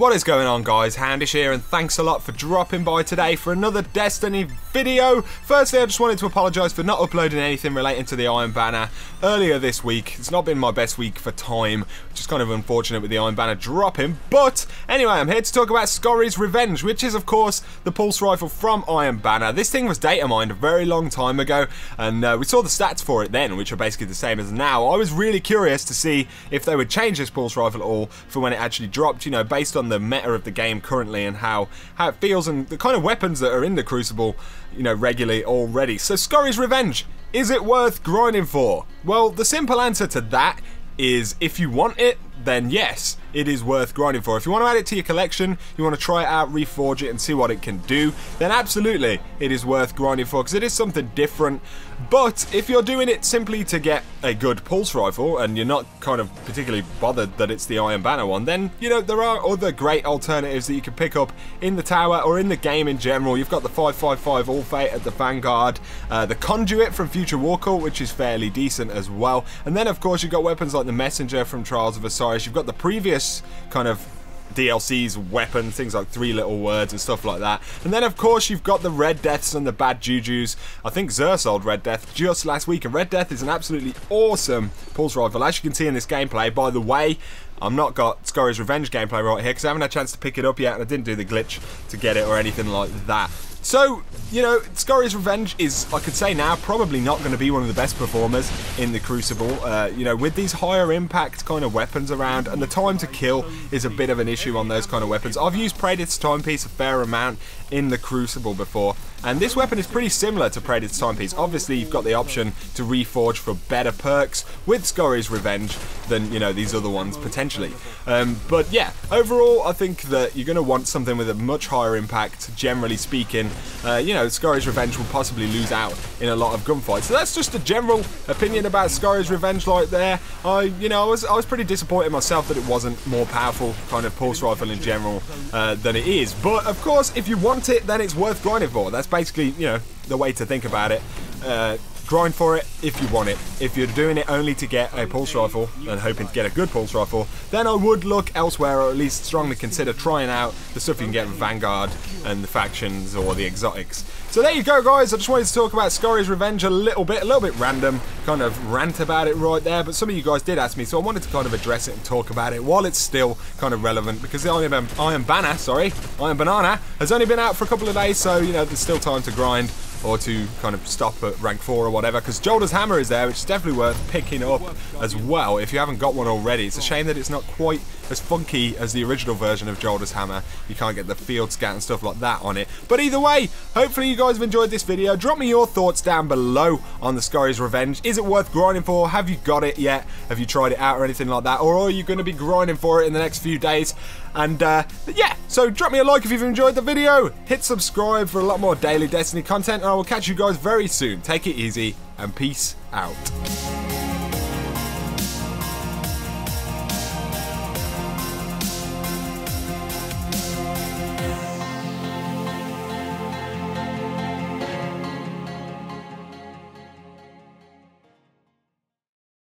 What is going on, guys? Handish here, and thanks a lot for dropping by today for another Destiny video. Firstly, I just wanted to apologise for not uploading anything relating to the Iron Banner earlier this week. It's not been my best week for time, which is kind of unfortunate with the Iron Banner dropping. But anyway, I'm here to talk about SKORRI'S Revenge, which is of course the pulse rifle from Iron Banner. This thing was data mined a very long time ago, and we saw the stats for it then, which are basically the same as now. I was really curious to see if they would change this pulse rifle at all for when it actually dropped, you know, based on the meta of the game currently and how it feels and the kind of weapons that are in the Crucible, you know, regularly already. So SKORRI'S Revenge, is it worth grinding for? Well, the simple answer to that is if you want it, then yes, it is worth grinding for. If you want to add it to your collection, you want to try it out, reforge it and see what it can do, then absolutely it is worth grinding for because it is something different. But if you're doing it simply to get a good pulse rifle and you're not kind of particularly bothered that it's the Iron Banner one, then, you know, there are other great alternatives that you can pick up in the tower or in the game in general. You've got the 555 All Fate at the Vanguard, the Conduit from Future War Cult, which is fairly decent as well. And then, of course, you've got weapons like the Messenger from Trials of Osiris. You've got the previous kind of DLC's weapons, things like 3 Little Words and stuff like that. And then of course you've got the Red Deaths and the Bad Jujus. I think Xur sold Red Death just last week, and Red Death is an absolutely awesome pulse rifle, as you can see in this gameplay. By the way, I've not got SKORRI'S Revenge gameplay right here because I haven't had a chance to pick it up yet, and I didn't do the glitch to get it or anything like that. So, you know, SKORRI'S Revenge is, I could say now, probably not going to be one of the best performers in the Crucible. You know, with these higher impact kind of weapons around, and the time to kill is a bit of an issue on those kind of weapons. I've used Praedyth's Timepiece a fair amount in the Crucible before, and this weapon is pretty similar to Praedyth's Timepiece. Obviously, you've got the option to reforge for better perks with SKORRI'S Revenge than, you know, these other ones, potentially. But yeah, overall, I think that you're going to want something with a much higher impact, generally speaking. You know, SKORRI'S Revenge will possibly lose out in a lot of gunfights. So that's just a general opinion about SKORRI'S Revenge right there. I was pretty disappointed myself that it wasn't more powerful kind of pulse rifle in general than it is. But of course, if you want it, then it's worth grinding for. That's basically, you know, the way to think about it. Grind for it if you want it. If you're doing it only to get a pulse rifle and hoping to get a good pulse rifle, then I would look elsewhere, or at least strongly consider trying out the stuff you can get in Vanguard and the factions or the exotics. So there you go, guys. I just wanted to talk about SKORRI'S Revenge a little bit random, kind of rant about it right there, but some of you guys did ask me, so I wanted to kind of address it and talk about it while it's still kind of relevant, because the Iron Banner has only been out for a couple of days, so, you know, there's still time to grind or to kind of stop at rank 4 or whatever, because Jolder's Hammer is there, which is definitely worth picking up as well if you haven't got one already. It's a shame that it's not quite as funky as the original version of Jolder's Hammer. You can't get the field scout and stuff like that on it. But either way, hopefully you guys have enjoyed this video. Drop me your thoughts down below on the SKORRI'S Revenge. Is it worth grinding for? Have you got it yet? Have you tried it out or anything like that? Or are you going to be grinding for it in the next few days? And yeah, so drop me a like if you've enjoyed the video. Hit subscribe for a lot more daily Destiny content, and I will catch you guys very soon. Take it easy and peace out.